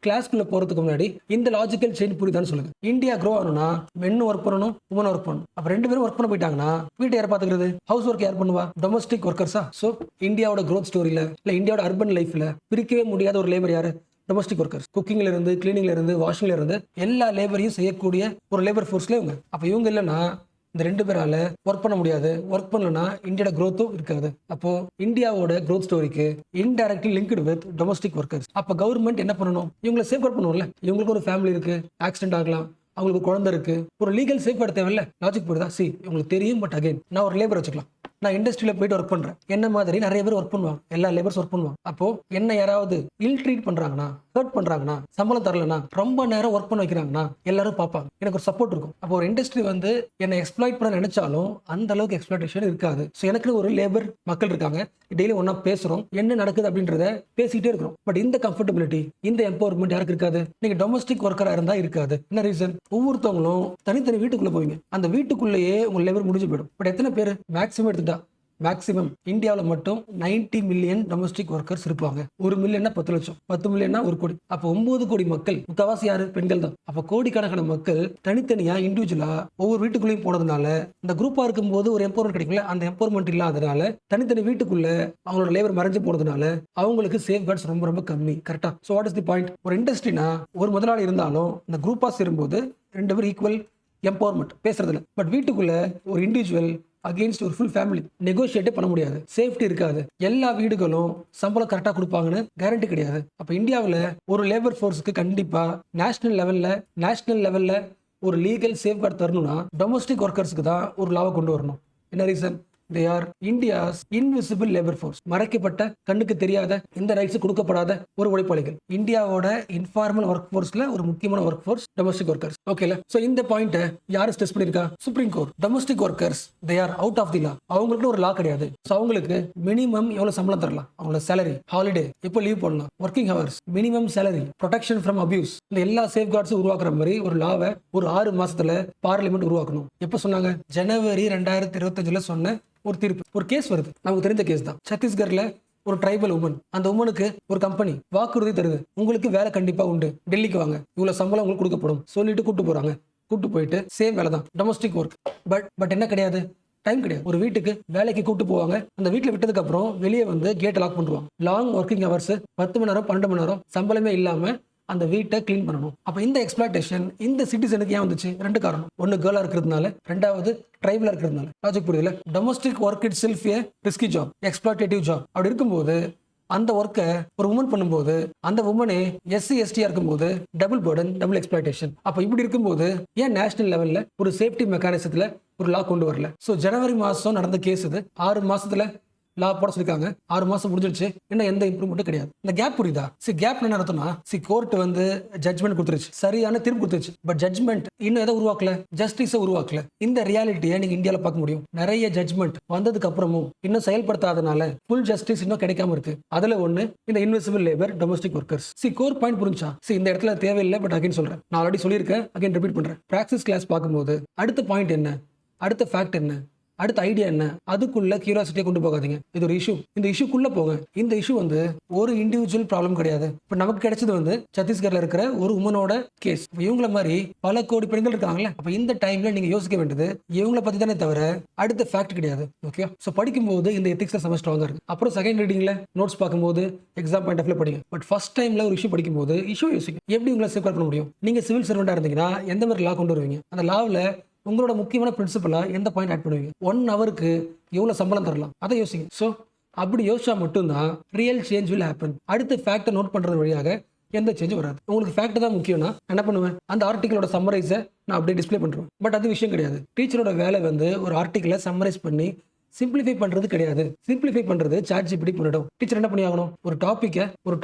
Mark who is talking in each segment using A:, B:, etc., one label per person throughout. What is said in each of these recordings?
A: கிளாஸ்க்குள்ள போறதுக்கு முன்னாடி இந்த லாஜிக்கல் செயின் புரியுதான்னு சொல்லுங்க. இந்தியா க்ரோ ஆகணும்னா மென்னும் ஒர்க் பண்ணணும், உமன் ஒர்க் பண்ணணும். அப்ப 2 பேரும் ஒர்க் பண்ண போயிட்டாங்கன்னா வீட்டை யார் பாத்துக்கிறது? ஹவுஸ் ஒர்க் யார் பண்ணுவா? டொமஸ்டிக் ஒர்க்கர்ஸா? சோ இந்தியாவோட growth ஸ்டோரியில இல்ல இந்தியாவோட அர்பன் லைஃப்ல பிரிக்கவே முடியாத ஒரு லேபர் யாரு? Domestic workers. குக்கிங்ல இருந்து, கிளீனிங்ல இருந்து, வாஷிங்ல இருந்து எல்லா லேபரையும் செய்யக்கூடிய ஒரு லேபர் ஃபோர்ஸ்ல இவங்க. அப்ப இவங்க இல்லைன்னா இந்த 2 பேரால ஒர்க் பண்ண முடியாது. ஒர்க் பண்ணலன்னா இந்தியாவோட growth-உம் இருக்காது. அப்போ இந்தியாவோட growth ஸ்டோரிக்கு indirectly linked with domestic workers. அப்ப கவர்மெண்ட் என்ன பண்ணணும்? இவங்களை சேஃப்கார்ட் பண்ணணும்ல. இவங்களுக்கு ஒரு ஃபேமிலி இருக்கு, ஆக்சிடென்ட் ஆகலாம், அவங்களுக்கு குழந்தை இருக்கு, ஒரு லீகல் சேஃப்கார்டு தேவையில்ல. லாஜிக் புரியுதா? உங்களுக்கு தெரியும், பட் அகைன் நான் ஒரு லேபர் வச்சுக்கலாம். நான் இண்டஸ்ட்ரியில போயிட்டு ஒர்க் பண்றேன். என்ன மாதிரி நிறைய பேர் ஒர்க் பண்ணுவாங்க, எல்லா லேபர்ஸ் ஒர்க் பண்ணுவாங்க. அப்போ என்ன யாராவது இல் ட்ரீட் பண்றாங்கன்னா, ஹர்ட் பண்றாங்கன்னா, சம்பளம் தரலனா, ரொம்ப நேரம் ஒர்க் பண்ண வைக்கிறாங்கன்னா எல்லாரும் பார்ப்பாங்க. எனக்கு ஒரு சப்போர்ட் இருக்கும். அப்போ ஒரு இண்டஸ்ட்ரி வந்து என்ன எக்ஸ்ப்ளாய்ட் பண்ண நினைச்சாலும் அந்த அளவுக்கு எக்ஸ்ப்ளாய்டேஷன் இருக்காது. ஸோ எனக்கு ஒரு லேபர் மக்கள் இருக்காங்க, டெய்லி ஒன்னா பேசுறோம், என்ன நடக்குது அப்படின்றத பேசிக்கிட்டே இருக்கிறோம். பட் இந்த கம்ஃபர்டபிலிட்டி, இந்த எம்பவர்மெண்ட் யாருக்கு இருக்காது? நீங்க டொமஸ்டிக் ஒர்க்கரா இருந்தா இருக்காது. என்ன ரீசன்? ஒவ்வொருத்தவங்களும் தனித்தனி வீட்டுக்குள்ள போவீங்க, அந்த வீட்டுக்குள்ளேயே உங்க லேபர் முடிஞ்சு போயிடும். பட் எத்தனை பேர் மேக்ஸிமம் எடுத்துட்டா மேக்ஸிமம் இந்தியாவில் மட்டும் 90 மில்லியன் டொமஸ்டிக் ஒர்க்கர்ஸ் இருப்பாங்க. 1 மில்லியன்னா 10 லட்சம், 10 மில்லியன்னா 1 கோடி. அப்போ 9 கோடி மக்கள், முக்காவாசி யாரு? பெண்கள் தான். அப்போ கோடிக்கணக்கான மக்கள் தனித்தனியா இண்டிவிஜுவலா ஒவ்வொரு வீட்டுக்குள்ளேயும் போனதுனால இந்த குரூப்பா இருக்கும்போது ஒரு எம்பவர்மெண்ட் கிடைக்கும்ல, அந்த எம்பவர்மெண்ட் இல்லாதனால தனித்தனி வீட்டுக்குள்ள அவங்களோட லேபர் மறைஞ்சு போனதுனால அவங்களுக்கு சேஃப் கார்ட்ஸ் ரொம்ப ரொம்ப கம்மி. கரெக்டா? So what is the point? ஒரு இண்டஸ்ட்ரினா ஒரு முதலாளி இருந்தாலும் இந்த குரூப்பா சேரும்போது 2 பேரும் ஈக்குவல் எம்பவர்மெண்ட் பேசுறதுல. பட் வீட்டுக்குள்ள ஒரு இண்டிவிஜுவல் அகெயின்ஸ்ட் ஒரு ஃபுல் ஃபேமிலி நெகோஷியேட்டே பண்ண முடியாது. சேஃப்டி இருக்காது. எல்லா வீடுகளும் சம்பளம் கரெக்டாக கொடுப்பாங்கன்னு கேரண்டி கிடையாது. அப்போ இந்தியாவில் ஒரு லேபர் ஃபோர்ஸுக்கு கண்டிப்பா நேஷனல் லெவல்ல ஒரு லீகல் சேஃப்கார்டு தரணும்னா டொமஸ்டிக் ஒர்க்கர்ஸ்க்கு தான் ஒரு லாவை கொண்டு வரணும். என்ன reason? They are India's invisible labor force. மறைக்கப்பட்ட, கண்ணுக்கு தெரியாத, இந்த ரைட்ஸ் கொடுக்கப்படாத ஒரு உழைப்பாளிகள். இந்தியாவோட இன்ஃபார்மல் ஒர்க் ஃபோர்ஸ்ல ஒரு முக்கியமான ஒர்க் ஃபோர்ஸ் டொமஸ்டிக் ஒர்க்கர்ஸ். ஓகேல? சோ இந்த பாயிண்ட்டை யாரு ஸ்ட்ரெஸ் பண்ணிருக்கா? Supreme court. Domestic workers they are out of the law. அவங்களுக்கு ஒரு லா கிடையாது. சோ அவங்களுக்கு மினிமம் எவ்வளவு சம்பளம் தரலாம், அவங்களோட சேலரி, ஹாலிடே, எப்போ லீவ் பண்ணலாம், working hours, minimum salary, protection from abuse, இந்த எல்லா சேஃப் கார்ட்ஸும் உருவாக்குற மாதிரி ஒரு லாவை ஒரு 6 மாசத்துல பார்லிமெண்ட் உருவாக்கணும். எப்போ சொன்னாங்க? ஜனவரி 2025 சொன்ன ஒரு தீர்ப்பு. ஒரு கேஸ் வருது, நமக்கு தெரிஞ்ச கேஸ் தான். சத்தீஸ்கர்ல ஒரு ட்ரைபல் உமன், அந்த உமனுக்கு ஒரு கம்பெனி வாக்குறுதி தருது, உங்களுக்கு வேலை கண்டிப்பா உண்டு, டெல்லிக்கு வாங்க, இவ்வளவு சம்பளம் உங்களுக்கு கொடுக்கப்படும் சொல்லிட்டு கூட்டு போறாங்க. கூட்டு போயிட்டு சேம் வேலை தான், டொமஸ்டிக் ஒர்க். பட் என்ன கிடையாது? டைம் கிடையாது. ஒரு வீட்டுக்கு வேலைக்கு கூட்டு போவாங்க, அந்த வீட்டுல விட்டதுக்கு அப்புறம் வெளியே வந்து கேட் லாக் பண்ணுவாங்க. லாங் ஒர்க்கிங் ஹவர்ஸ், 10 மணி நேரம் 12 மணி நேரம் சம்பளமே இல்லாம அந்த வீட்டை கிளீன் பண்ணணும். அப்ப இந்த எக்ஸ்பிளாய்டேஷன் இந்த சிட்டிசனுக்கு ஏன் வந்துச்சு? 2 காரணம். ஒன்னு கேர்ளா இருக்கிறதுனால, ரெண்டாவது ட்ரைபலா இருக்கிறதுனால. லாஜிக் புரியுதுல? Domestic work itself a risky job, exploitative job. அப்படி இருக்கும்போது அந்த ஒர்க்கை ஒரு உமன் பண்ணும்போது, அந்த உமனே SC ST இருக்கும்போது டபுள் பர்டன், டபுள் எக்ஸ்பிளாய்டேஷன். அப்ப இப்படி இருக்கும்போது ஏன் நேஷனல் லெவல்ல ஒரு சேஃப்டி மெக்கானிசத்துல ஒரு லா கொண்டு வரல? சோ ஜனவரி மாசம் நடந்த கேஸ் இது. 6 மாசத்துல லா போட சொல்லிருக்காங்க. 6 மாசம் முடிஞ்சிருச்சு, இன்னும் எந்த இம்ப்ரூவ்மெண்ட்டும் கிடையாது. இந்த கேப் புரியுதா? கேப் என்ன அர்த்தம்னா, கோர்ட் வந்து ஜட்மெண்ட் கொடுத்துருச்சு, சரியான தீர்ப்பு கொடுத்துருச்சு. பட் ஜட்மெண்ட் இன்னும் எதை உருவாக்கல? ஜஸ்டிஸை உருவாக்கல. இந்த ரியாலிட்டியை நீங்க இந்தியாவில் பார்க்க முடியும். நிறைய ஜட்மெண்ட் வந்ததுக்கு அப்புறமும் இன்னும் செயல்படுத்தாதனால ஃபுல் ஜஸ்டிஸ் இன்னும் கிடைக்காம இருக்கு. அதுல ஒண்ணு இந்த invisible labour, domestic workers. Core point புரிஞ்சா? இந்த இடத்துல தேவையில்லை, பட் அகைன் சொல்றேன், நான் ஆல்ரெடி சொல்லியிருக்கேன், அகைன் ரிப்பீட் பண்றேன். பிராக்டிஸ் கிளாஸ் பார்க்கும்போது அடுத்த பாயிண்ட் என்ன, அடுத்த ஃபேக்ட் என்ன, அடுத்த ஐடியா என்ன, அதுக்குள்ள கியூரியாசிட்டியை கொண்டு போகாதீங்க. இது ஒரு இஷ்யூ, இந்த இஷ்யூக்குள்ள போங்க. இந்த இஷ்யூ வந்து ஒரு இண்டிவிஜுவல் ப்ராப்ளம் கிடையாது. இப்ப நமக்கு கிடைச்சது வந்து சத்தீஸ்கர்ல இருக்கிற ஒரு உமனோட கேஸ். இவங்கள மாதிரி பல கோடி பெண்கள் இருக்காங்கல்ல. அப்ப இந்த டைம்ல நீங்க யோசிக்க வேண்டியது இவங்கள பத்தி தானே தவிர அடுத்த ஃபேக்ட் கிடையாது. ஓகே? சோ படிக்கும்போது இந்த எத்திக்ஸ் செமஸ்டர் ஸ்ட்ராங்கா இருக்கு. அப்புறம் செகண்ட் ரீடிங்ல நோட்ஸ் பார்க்கும்போது எக்ஸாம் பாயிண்ட் ஆஃப் படிங்க. பட் ஃபர்ஸ்ட் டைம்ல ஒரு இஷ்யூ படிக்கும்போது இஷ்யூ யோசிங்க. எப்படி உங்களை சேஃப்கார்ட் பண்ண முடியும்? நீங்க சிவில் சர்வெண்டா இருந்தீங்கன்னா எந்த மாதிரி லா கொண்டு வருவீங்க? அந்த லாவில் உங்களோட முக்கியமான பிரின்சிபலா எந்த பாயிண்ட் ஆட் பண்ணுவீங்க? 1 ஹவருக்கு எவ்வளவு சம்பளம் தரலாம், அதை யோசிங்க. சோ அப்படி யோசிச்சா மட்டும்தான் ரியல் சேஞ்ச் வில் ஹேப்பன். அடுத்த ஃபேக்டை நோட் பண்றது வழியாக எந்த சேஞ்சும் வராது. உங்களுக்கு ஃபேக்ட் தான் முக்கியம்னா என்ன பண்ணுவேன்? அந்த ஆர்டிகளோட சம்மரைஸை நான் அப்படியே டிஸ்பிளே பண்றேன். பட் அது விஷயம் கிடையாது. டீச்சரோட வேலை வந்து ஒரு ஆர்டிகளை சம்மரைஸ் பண்ணி சிம்பிளிஃபை பண்றது கிடையாது. சிம்பிளிஃபை பண்றது ChatGPT பண்ணிடும். டீச்சர் என்ன பண்ணி ஆகணும்? ஒரு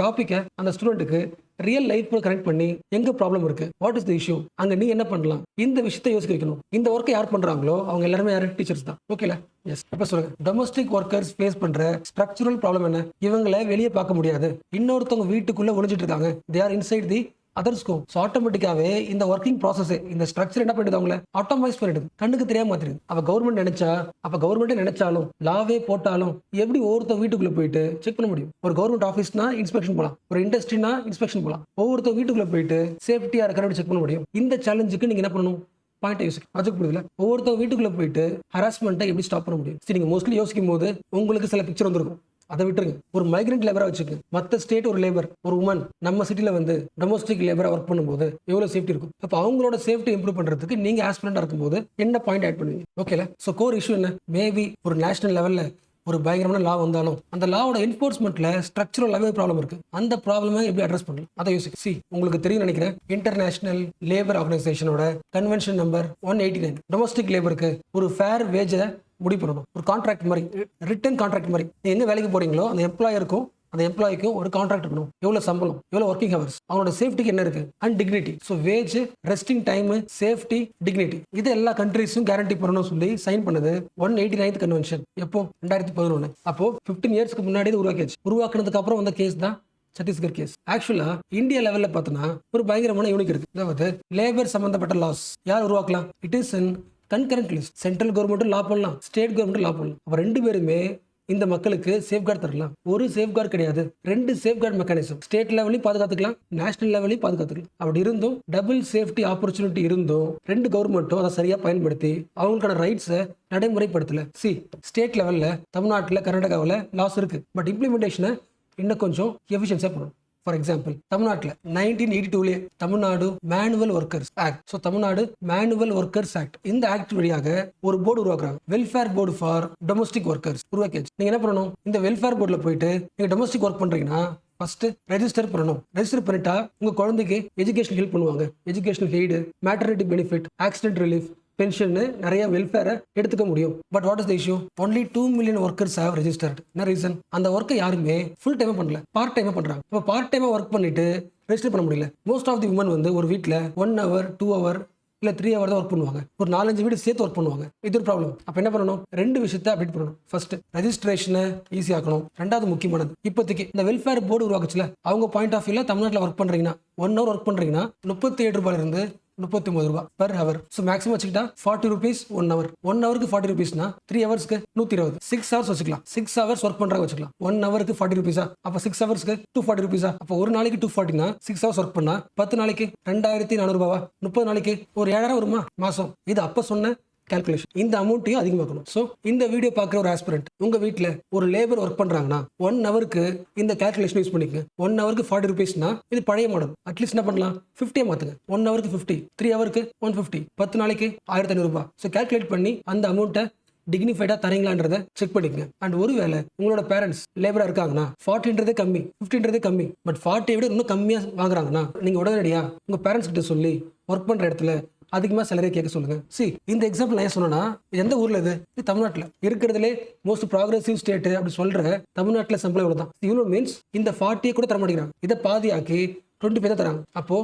A: டாபிக்கை அந்த ஸ்டூடெண்ட்டுக்கு ரியல் லைஃப் கனெக்ட் பண்ணி எங்க ப்ராப்ளம் இருக்கு, வாட் இஸ் தி இஷ்யூ, அங்க நீ என்ன பண்ணலாம், இந்த விஷயத்தை யோசிக்க வைக்கணும். இந்த ஒர்க்கை யார் பண்றாங்களோ அவங்க எல்லாருமே யாரு? டீச்சர்ஸ் தான். ஓகேல? எஸ். இப்ப சொல்லுங்க, டொமஸ்டிக் ஒர்க்கர்ஸ் ஃபேஸ் பண்ற ஸ்ட்ரக்சரல் ப்ராப்ளம் என்ன? இவங்களை வெளியே பார்க்க முடியாது. இன்னொருத்தவங்க வீட்டுக்குள்ள ஒளிஞ்சிட்டு இருக்காங்க. தே ஆர் இன்சைட் தி அதர்ஸ்க்கும். ஸோ ஆட்டோமேட்டிக்காவே இந்த ஒர்க்கிங் ப்ராசஸ் இந்த ஸ்ட்ரக்சர் என்ன பண்ணிடுது அவங்கள ஆட்டோமைஸ் பண்ணிடுது, கண்ணுக்கு தெரியாம மாத்திடுது. அப்ப கவர்மெண்ட் நினைச்சா, அப்ப கவர்மெண்ட்டே நினைச்சாலும் லாவே போட்டாலும் எப்படி ஒவ்வொருத்த வீட்டுக்குள்ள போயிட்டு செக் பண்ண முடியும்? ஒரு கவர்மெண்ட் ஆஃபீஸ்னா இன்ஸ்பெக்ஷன் போலாம், ஒரு இண்டஸ்ட்ரினா இன்ஸ்பெக்ஷன் போலாம், ஒவ்வொருத்த வீட்டுக்குள்ள போயிட்டு சேஃப்டியா இருக்கிற செக் பண்ண முடியும். இந்த சேலஞ்சுக்கு நீங்க என்ன பண்ணணும்? பாயிண்ட் யோசிக்கும். ப்ராஜெக்ட் புரியுதுல? ஒவ்வொருத்தர் வீட்டுக்குள்ள போயிட்டு ஹராஸ்மெண்ட்டை எப்படி ஸ்டாப் பண்ண முடியும்? சரி, நீங்க மோஸ்ட்லி யோசிக்கும் போது உங்களுக்கு சில பிக்சர் வந்துருக்கும், அதை விட்டுருங்க. ஒரு மைக்ரண்ட் லேபரா வச்சுக்கோங்க. மற்ற ஸ்டேட் ஒரு லேபர், ஒரு உமன் நம்ம சிட்டில வந்து டொமஸ்டிக் லேபரா ஒர்க் பண்ணும்போது எவ்வளவு சேஃப்டி இருக்கும்? அப்ப அவங்களோட சேஃப்டி இம்ப்ரூவ் பண்றதுக்கு நீங்க ஆஸ்பிரண்டா இருக்கும்போது என்ன பாயிண்ட் ஆட் பண்ணுவீங்க? ஓகேல? சோ கோர் இஷ்யூ என்ன? மேபி ஒரு நேஷனல் லெவல்ல ஒரு பயங்கரமான லா வந்தாலும் அந்த லாவோட என்ஃபோர்ஸ்மெண்ட்ல ஸ்ட்ரக்சரல் லெவல் ப்ராப்ளம் இருக்கு. அந்த ப்ராப்ளமை எப்படி அட்ரஸ் பண்ணலாம் அதை யோசிக்க. சி, உங்களுக்கு தெரியும் நினைக்கிறேன், இன்டர்நேஷனல் லேபர் ஆர்கனைசேஷனோட கன்வென்ஷன் நம்பர் 189 டொமஸ்டிக் லேபருக்கு ஒரு ஃபேர் வேஜை முடிவு பண்ணணும். ஒரு கான்ட்ராக்ட் மாதிரி, ரிட்டன் கான்ட்ராக்ட் மாதிரி. நீங்க எங்க வேலைக்கு போறீங்களோ அந்த எம்ப்ளாயருக்கும் அந்த எம்ப்ளாய்க்கும் ஒரு கான்ட்ராக்ட் இருக்கணும். எவ்வளவு சம்பளம், எவ்வளவு ஒர்க்கிங் ஹவர்ஸ், அவங்களோட சேஃப்டிக்கு என்ன இருக்கு, and dignity. So wage, resting time, safety, dignity, இது எல்லா கண்ட்ரீஸும் கேரண்டி பண்ணணும்னு சொல்லி சைன் பண்ணது 189th கன்வென்ஷன். எப்போ? 2011. அப்போ 15 இயர்ஸ்க்கு முன்னாடி உருவாக்கியாச்சு. உருவாக்குனதுக்கு அப்புறம் வந்த கேஸ் தான் சத்தீஸ்கர் கேஸ். ஆக்சுவலா இந்தியா லெவல்ல பார்த்தோன்னா ஒரு பயங்கரமான யூனிக் இருக்கு. அதாவது லேபர் சம்பந்தப்பட்ட லாஸ் யார் உருவாக்கலாம்? It is in concurrent list. Central கவர்மெண்ட்டும் லா பண்ணலாம், ஸ்டேட் கவர்மெண்ட்டும் லா பண்ணலாம். அப்ப ரெண்டு பேருமே இந்த மக்களுக்கு சேஃப்கார்டு தரலாம். ஒரு சேஃப்கார்டு கிடையாது, ரெண்டு சேஃப்கார்டு மெக்கானிசம். ஸ்டேட் லெவலையும் பாதுகாத்துக்கலாம், நேஷனல் லெவலையும் பாதுகாத்துக்கலாம். அப்படி இருந்தும் டபுள் சேஃப்டி ஆப்பர்ச்சுனிட்டி இருந்தும் ரெண்டு கவர்மெண்ட்டும் அதை சரியா பயன்படுத்தி அவங்களுக்கான ரைட்ஸை நடைமுறைப்படுத்தல. சி, ஸ்டேட் லெவல்ல தமிழ்நாட்டில் கர்நாடகாவில் லாஸ் இருக்கு, பட் இம்ப்ளிமெண்டேஷனை இன்னும் கொஞ்சம் எஃபிஷியன்ஸா பண்ணணும். ஃபார் எக்ஸாம்பிள், தமிழ்நாட்டில் 1982 Tamil Nadu manual workers act. So Tamil Nadu manual workers act, இந்த ஆக்ட் வழியாக ஒரு போர்டு உருவாக்குறாங்க, welfare board for domestic workers உருவாக்கியாச்சு. நீங்க என்ன பண்ணணும்? இந்த வெல்ஃபேர் போர்டில் போயிட்டு நீங்க டொமஸ்டிக் ஒர்க் பண்றீங்கன்னா ஃபர்ஸ்ட் ரெஜிஸ்டர் பண்ணணும். ரெஜிஸ்டர் பண்ணிட்டா உங்க குழந்தைக்கு எஜுகேஷன் ஹெல்ப் பண்ணுவாங்க. Educational aid, maternity benefit, accident relief, pension, நிறைய வெல்ஃபேரை எடுத்துக்க முடியும். But what is the issue? Only 2 million workers have registered. என்ன ரீசன்? அந்த ஒர்க்கை யாருமே ஃபுல் டைமா பண்ணல, பார்ட் டைமா பண்றாங்க. இப்போ பார்ட் டைமா ஒர்க் பண்ணிட்டு ரெஜிஸ்டர் பண்ண முடியல. மோஸ்ட் ஆஃப் தி உமன் வந்து ஒரு வீட்டில் 1 hour 2 hour இல்ல 3 hour தான் ஒர்க் பண்ணுவாங்க. ஒரு 4-5 வீடு சேர்த்து ஒர்க் பண்ணுவாங்க. இது ஒரு ப்ராப்ளம். அப்ப என்ன பண்ணணும்? ரெண்டு விஷயத்தை அப்டேட் பண்ணணும். ஃபர்ஸ்ட் ரெஜிஸ்ட்ரேஷனை ஈஸி ஆக்கணும். ரெண்டாவது முக்கியமானது, இப்போதைக்கு இந்த வெல்ஃபேர் போர்டு உருவாக்குச்சுல, அவங்க பாயிண்ட் ஆஃப் வியூல தமிழ்நாட்டில் ஒர்க் பண்றீங்கன்னா 1 hour ஒர்க் பண்றீங்கன்னா 37 ரூபாயில இருந்து 39 ரூபாய் per hour. ஸோ மேக்ஸிமம் வச்சுக்கிட்டா 40 rupees 1 hour. 1 hourக்கு 40 rupeesனா 3 ஹவர்ஸ்க்கு 120. 6 hours வச்சுக்கலாம். 6 hours ஒர்க் பண்றாங்க வச்சுக்கலாம். 1 hourக்கு 40 rupees. அப்ப 6 ஹவர்ஸ்க்கு 240 rupees. அப்ப ஒரு நாளைக்கு 240னா 6 hours ஒர்க் பண்ணா 10 நாளைக்கு 2400 ரூபாவா? 30 நாளைக்கு ஒரு 7000 வருமா மாசம்? இது அப்ப சொன்ன கால்குலேஷன். இந்த அமௌண்ட்டையும் அதிகமாக்கணும். ஸோ இந்த வீடியோ பார்க்குற ஒரு ஆஸ்பிரண்ட் உங்க வீட்டில் ஒரு லேபர் ஒர்க் பண்றாங்கன்னா 1 hourக்கு இந்த கால்குலேஷன் யூஸ் பண்ணிக்கங்க. 1 hourக்கு 40 rupeesனா இது பழைய மாடல். அட்லீஸ்ட் என்ன பண்ணலாம்? 50 மாத்துங்க. 1 hourக்கு 50, 3 hourக்கு 150, 10 நாளைக்கு 1500 ரூபாய். ஸோ கால்குலேட் பண்ணி அந்த அமௌண்ட்டை டிக்னிஃபைடா தரீங்களான்றதை செக் பண்ணிக்கங்க. அண்ட் ஒருவேளை உங்களோட பேரண்ட்ஸ் லேபரா இருக்காங்கன்னா 40ன்றதே கம்மி, 50ன்றதே கம்மி, பட் 40 விட இன்னும் கம்மியா வாங்குறாங்கன்னா நீங்க உடனடியா உங்க பேரண்ட்ஸ் கிட்ட சொல்லி ஒர்க் பண்ற இடத்துல அதிகமா சேலரி கேட்க சொல்லுங்க. இந்த எக்ஸாம்பிள் நான் சொன்னா எந்த ஊர்ல இது? தமிழ்நாட்டில் இருக்கிறதுலே மோஸ்ட் ப்ராக்ரெசிவ் ஸ்டேட் அப்படி சொல்ற தமிழ்நாட்டில் சம்பளம் இவ்வளவு தான். இவ்வளவு மீன்ஸ் இந்த 40 கூட தர மாட்டேங்கிறாங்க. இதை பாதியாக்கி 25 தான் தராங்க. அப்போ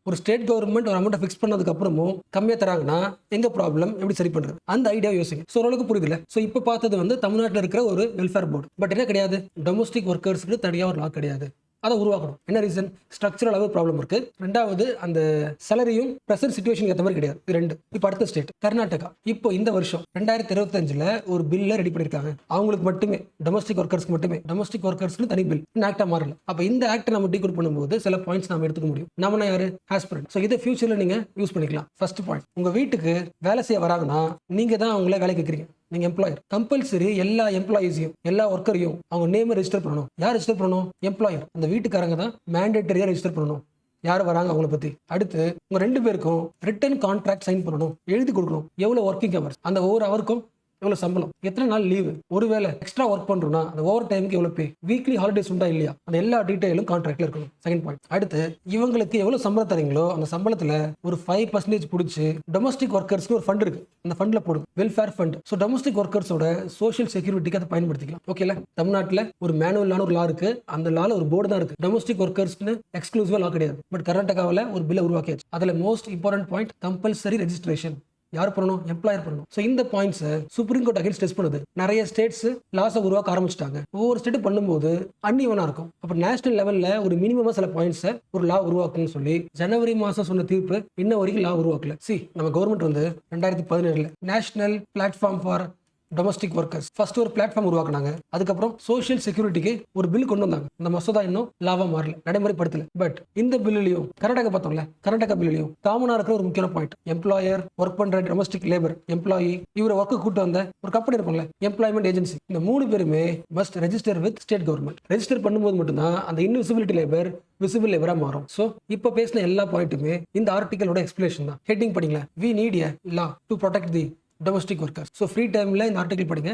A: ஒரு ஸ்டேட் கவர்மெண்ட் ஒரு அமௌண்ட் ஃபிக்ஸ் பண்ணதுக்கு அப்புறமும் கம்மியா தராங்கன்னா எங்க ப்ராப்ளம் எப்படி சரி பண்றது? அந்த ஐடியா யோசிங்க. ஸோ ஓரளவுக்கு புரியுதுல? ஸோ இப்போ பார்த்தது வந்து தமிழ்நாட்டில் இருக்கிற ஒரு வெல்ஃபேர் போர்டு. பட் என்ன கிடையாது, டொமஸ்டிக் ஒர்க்கர்ஸ்க்கு தனியாக ஒரு லா கிடையாது. அதை உருவாக்கணும். என்ன ரீசன்? ஸ்ட்ரக்சரல் அளவு ப்ராப்ளம் இருக்கு. ரெண்டாவது அந்த சேலரியும் ப்ரெசன்ட் சிச்சுவேஷன் ஏற்ற மாதிரி கிடையாது. இது ரெண்டு. இப்போ அடுத்த ஸ்டேட் கர்நாடகா. இப்போ இந்த வருஷம் 2025ல ஒரு பில்ல ரெடி பண்ணிருக்காங்க. அவங்களுக்கு மட்டுமே, டொமஸ்டிக் ஒர்க்கர்ஸ்க்கு மட்டுமே. டொமஸ்டிக் ஒர்க்கர்ஸ்க்கு தனி பில், இந்த ஆக்டா மாறல. அப்ப இந்த ஆக்ட் நம்ம டீகோட் பண்ணும்போது சில பாயிண்ட்ஸ் நம்ம எடுத்துக்க முடியும். நம்ம யாரு? ஆஸ்பிரண்ட். ஸோ இதை ஃபியூச்சர்ல நீங்க யூஸ் பண்ணிக்கலாம். ஃபர்ஸ்ட் பாயிண்ட், உங்க வீட்டுக்கு வேலை செய்ய வராங்கன்னா நீங்க தான் அவங்கள வேலை கேட்குறீங்க. நீங்க எம்ப்ளாயர். கம்பல்சரி எல்லா எம்ப்ளாயிஸையும், எல்லா ஒர்க்கரையும் அவங்க நேம் ரெஜிஸ்டர் பண்ணணும். யார் ரெஜிஸ்டர் பண்ணணும்? எம்ப்ளாயர். அந்த வீட்டுக்காரங்க தான் மேண்டேட்டரியா ரெஜிஸ்டர் பண்ணணும் யார் வராங்க அவங்கள பத்தி. அடுத்து உங்க ரெண்டு பேருக்கும் ரிட்டன் கான்ட்ராக்ட் சைன் பண்ணணும், எழுதி கொடுக்கணும். எவ்வளவு ஒர்க்கிங் ஹவர்ஸ், அந்த ஒவ்வொரு ஹவருக்கும் எவ்வளவு சம்பளம், எத்தனை நாள் லீவு, ஒருவேளை எக்ஸ்ட்ரா ஒர்க் பண்றோம்னா அந்த ஓவர் டைமுக்கு எவ்வளவு பே, வீக்லி ஹாலிடேஸ் உண்டா இல்லையா, அந்த எல்லா டீடைலும் கான்ட்ராக்ட்ல இருக்கணும். Second point. அடுத்து இவங்களுக்கு எவ்வளவு சம்பளம் தரீங்களோ அந்த சம்பளத்துல ஒரு 5% பிடிச்சி டொமஸ்டிக் ஒர்க்கர்ஸ்க்கு ஒரு ஃபண்ட் இருக்கு, அந்த ஃபண்ட்ல போடுங்க, வெல்ஃபேர் ஃபண்ட். ஸோ டொமஸ்டிக் ஒர்க்கர்ஸோட சோஷியல் செக்யூரிட்டிக்கு அதை பயன்படுத்திக்கலாம். ஓகேல? தமிழ்நாட்டில் ஒரு மேனுவலான ஒரு லா இருக்கு, அந்த லால ஒரு போர்டு தான் இருக்கு. டொமஸ்டிக் ஒர்க்கர்ஸ்க்கு எக்ஸ்க்ளூசிவா லா கிடையாது. பட் கர்நாடகாவில் ஒரு பில்லை உருவாக்கியாச்சு. அதுல most important point compulsory registration. யார் பண்ணணும்? எம்ப்ளாயர் பண்ணணும். ஸோ இந்த பாயிண்ட்ஸை சுப்ரீம் கோர்ட் அகைன்ஸ்ட் டெஸ்ட் பண்ணுது. நிறைய ஸ்டேட்ஸ் லாஸை உருவாக்க ஆரம்பிச்சிட்டாங்க. ஒவ்வொரு ஸ்டேட் பண்ணும்போது அன்இவனா இருக்கும். அப்போ நேஷனல் லெவல்ல ஒரு மினிமமா சில பாயிண்ட்ஸை ஒரு லா உருவாக்கணும்னு சொல்லி ஜனவரி மாசம் சொன்ன தீர்ப்பு இன்ன வரைக்கும் லா உருவாக்கல. நம்ம கவர்மெண்ட் வந்து 2017 national platform for domestic workers first ஒரு பிளாட்ஃபார்ம் உருவாக்குனாங்க. அதுக்கப்புறம் சோஷியல் செக்யூரிட்டிக்கு ஒரு பில் கொண்டு வந்தாங்க. இந்த மசோதா இன்னும் லாவா மாறல, நடைமுறைப்படுத்தல. பட் இந்த பில்லையும் கர்நாடகா பார்த்தோம்ல, கர்நாடகா பில்லையும் காமனா இருக்கிற ஒரு முக்கியமான பாயிண்ட், எம்ப்ளாயர் ஒர்க் பண்ற டொமஸ்டிக் லேபர் எம்ப்ளாயி இவரை ஒர்க்கு கூட்டு வந்த ஒரு கம்பெனி இருக்கும்ல, எம்ப்ளாய்மெண்ட் ஏஜென்சி, இந்த 3 பேருமே must register with state government. Register பண்ணும்போது மட்டும்தான் அந்த இன்விசிபிலிட்டி லேபர் விசிபிள் லேபரா மாறும். சோ இப்போ பேசின எல்லா பாயிண்ட்டுமே இந்த ஆர்டிகலோட எக்ஸ்பிளேஷன் தான். ஹெட்டிங் படிங்களா, we need a law to protect the domestic workers. So free டைம்ல இந்த ஆர்டிகல் படிங்க.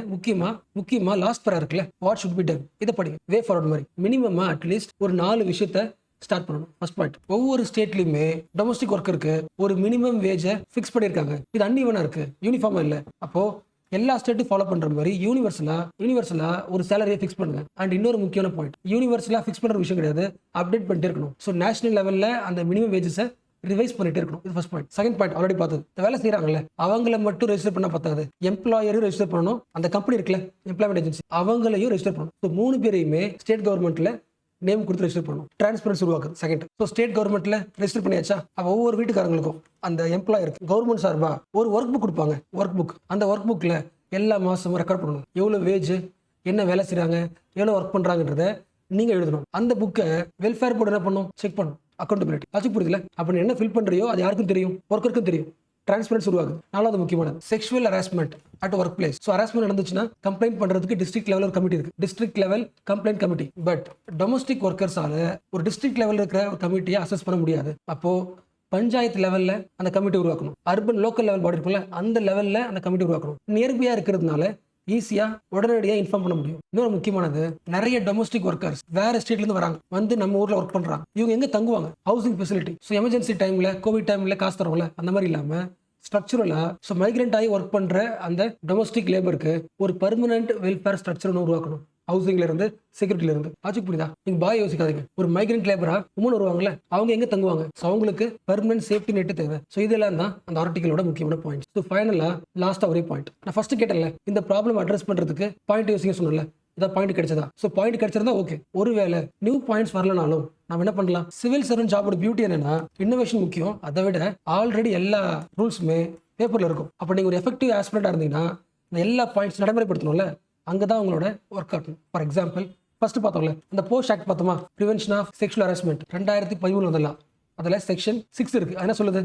A: முக்கியமா லாஸ்ட் பேரா இருக்குல்ல, வாட் ஷுட் பி டன், இதை படிங்க. வே ஃபார்வர்ட் மாதிரி மினிமமா அட்லீஸ்ட் ஒரு 4 விஷயத்தை ஸ்டார்ட் பண்ணணும். ஃபர்ஸ்ட் பாயிண்ட், ஒவ்வொரு ஸ்டேட்லயுமே டொமஸ்டிக் ஒர்க்கருக்கு ஒரு மினிமம் வேஜை ஃபிக்ஸ் பண்ணியிருக்காங்க. இது அன்இவனா இருக்கு, யூனிஃபார்மா இல்லை. அப்போ எல்லா ஸ்டேட்டும் ஃபாலோ பண்ற மாதிரி யூனிவர்சலா ஒரு சேலரியை ஃபிக்ஸ் பண்ணுங்க. அண்ட் இன்னொரு முக்கியமான பாயிண்ட், யூனிவர்சலா ஃபிக்ஸ் பண்ற விஷயம் கிடையாது, அப்டேட் பண்ணிட்டே இருக்கணும். ஸோ நேஷனல் லெவல்ல அந்த மினிமம் வேஜஸை ரிவைஸ் பண்ணிட்டே இருக்கணும். இது first point. Second point, already பார்த்தது, இந்த வேலை செய்யறாங்கல்ல அவங்கள மட்டும் ரெஜிஸ்டர் பண்ண பத்தாது, எம்ப்ளாயரும் ரெஜிஸ்டர் பண்ணணும். அந்த கம்பெனி இருக்குல்ல எம்ப்ளாய்மெண்ட் ஏஜென்சி, அவங்களையும் ரெஜிஸ்டர் பண்ணணும். ஸோ 3 பேரையுமே ஸ்டேட் கவர்மெண்ட்ல நேம் கொடுத்து ரெஜிஸ்டர் பண்ணணும். டிரான்ஸ்பரன்சி உருவாக்குது. செகண்ட், ஸோ ஸ்டேட் கவர்மெண்ட்ல ரெஜிஸ்டர் பண்ணியாச்சா, ஒவ்வொரு வீட்டுக்காரங்களுக்கும் அந்த எம்ப்ளாயருக்கு கவர்மெண்ட் சார்பா ஒரு ஒர்க் புக் கொடுப்பாங்க. ஒர்க் புக், அந்த ஒர்க் புக்ல எல்லா மாசமும் ரெக்கார்ட் பண்ணணும். எவ்வளவு வேஜ், என்ன வேலை செய்யறாங்க, எவ்வளவு ஒர்க் பண்றாங்கன்றத நீங்க எழுதணும். அந்த புக்கை வெல்ஃபேர் போர்டு என்ன பண்ணும், செக் பண்ணும். அக்கௌண்டபிலிட்டி லாஜிக் புரியுதுல. அப்ப என்ன ஃபில் பண்றியோ அது யாருக்கும் தெரியும், ஒர்க்கருக்கும் தெரியும். டிரான்ஸ்பரன்சி உருவாகுது. நாலாவது முக்கியமானது, sexual harassment at workplace. So harassment நடந்துச்சுன்னா கம்ப்ளைண்ட் பண்றதுக்கு டிஸ்ட்ரிக்ட் லெவல் ஒரு கமிட்டி இருக்கு, district level complaint committee. But domestic ஒர்க்கர்ஸால ஒரு டிஸ்ட்ரிக்ட் லெவல் இருக்கிற ஒரு கமிட்டியை அசஸ் பண்ண முடியாது. அப்போ பஞ்சாயத்து லெவல்ல அந்த கமிட்டி உருவாக்கணும். அர்பன் லோக்கல் லெவல் பாடி இருக்கும்ல, அந்த லெவல்ல அந்த கமிட்டி உருவாக்கணும். நியர்பையா இருக்கிறதுனால ஈஸியா உடனடியாக இன்ஃபார்ம் பண்ண முடியும். இன்னொரு முக்கியமானது, நிறைய டொமஸ்டிக் ஒர்க்கர்ஸ் வேற ஸ்டேட்ல இருந்து வராங்க, வந்து நம்ம ஊர்ல ஒர்க் பண்றாங்க. இவங்க எங்க தங்குவாங்க, ஹவுசிங் ஃபெசிலிட்டி. ஸோ எமர்ஜென்சி டைம்ல, கோவிட் டைம்ல காசு தரோம்ல, அந்த மாதிரி இல்லாம ஸ்ட்ரக்சரலா ஸோ மைக்ரெண்ட் ஆகி ஒர்க் பண்ற அந்த டொமஸ்டிக் லேபருக்கு ஒரு பெர்மனன்ட் வெல்ஃபேர் ஸ்ட்ரக்சர் உருவாக்கணும். ஹவுசிங்ல இருந்து, செக்யூரிட்டில இருந்து. ஆச்சுக்கு புரியுதா? நீங்க பாய் யோசிக்காதீங்க. ஒரு மைக்ரெண்ட் லேபரா உமன் வருவாங்கல்ல, அவங்க எங்க தங்குவாங்க? ஸோ அவங்களுக்கு பெர்மனன்ட் சேஃப்டி நெட் தேவை. ஸோ இதெல்லாம் தான் அந்த ஆர்டிகலோட முக்கியமான பாயிண்ட். ஸோ ஃபைனலா லாஸ்டா ஒரே பாயிண்ட், நான் ஃபர்ஸ்ட் கேட்டல இந்த ப்ராப்ளம் அட்ரஸ் பண்றதுக்கு பாயிண்ட் யோசிக்க சொன்னல, ஏதாவது பாயிண்ட் கிடைச்சதா? ஸோ பாயிண்ட் கிடைச்சிருந்தா ஓகே. ஒருவேளை நியூ பாயிண்ட்ஸ் வரலனாலும் நம்ம என்ன பண்ணலாம்? சிவில் சர்வன்ட் ஜாபோட பியூட்டி என்னன்னா இன்னோவேஷன் முக்கியம். அதை விட ஆல்ரெடி எல்லா ரூல்ஸுமே பேப்பர்ல இருக்கும். அப்போ நீங்க ஒரு எஃபெக்டிவ் ஆஸ்பிரண்டா இருந்தீங்கன்னா இந்த எல்லா பாயிண்ட்ஸ் நடைமுறைப்படுத்தணும்ல, அங்கதான் உங்களோட ஒர்க் ஆகணும். ஃபார் எக்ஸாம்பிள் ஃபர்ஸ்ட் பார்த்தோம்ல, இந்த போஸ்ட் ஆக்ட் பார்த்தோமா, பிரிவென்ஷன் ஆஃப் செக்ஷுவல் ஹராஸ்மெண்ட் 2013 வந்தலாம். அதுல செக்ஷன் 6 இருக்கு. என்ன சொல்லுது?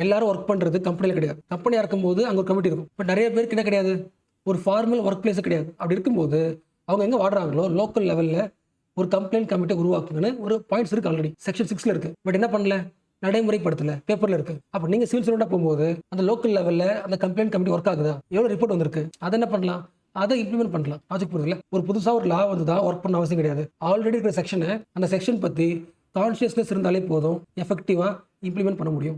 A: எல்லாரும் ஒர்க் பண்றது கம்பெனில கிடையாது. கம்பெனியா இருக்கும்போது அங்க ஒரு கமிட்டி இருக்கும். பட் நிறைய பேருக்கு என்ன கிடையாது, ஒரு ஃபார்மல் ஒர்க் பிளேஸ் கிடையாது. அப்படி இருக்கும்போது அவங்க எங்க வாடுறாங்களோ லோக்கல் லெவல்ல ஒரு கம்ப்ளைண்ட் கமிட்டி உருவாக்குங்கன்னு ஒரு பாயிண்ட்ஸ் இருக்கு, ஆல்ரெடி செக்ஷன் 6ல இருக்கு. பட் என்ன பண்ணல, நடைமுறைப்படுத்தல, பேப்பர்ல இருக்கு. அப்ப நீங்க சிவில் சர்வெண்டா போகும்போது அந்த லோக்கல் லெவல்ல அந்த கம்ப்ளைண்ட் கமிட்டி ஒர்க் ஆகுதா, எவ்வளவு ரிப்போர்ட் வந்திருக்கு, அதை என்ன பண்ணலாம், அதை இம்ப்ளிமெண்ட் பண்ணலாம். லாஜிக் புரியுதுல? ஒரு புதுசா ஒரு லா வந்து தான் ஒர்க் பண்ண அவசியம் கிடையாது. ஆல்ரெடி இருக்கிற செக்ஷனை, அந்த செக்ஷன் பத்தி கான்சியஸ்னஸ் இருந்தாலே போதும், எஃபெக்டிவா இம்ப்ளிமெண்ட் பண்ண முடியும்.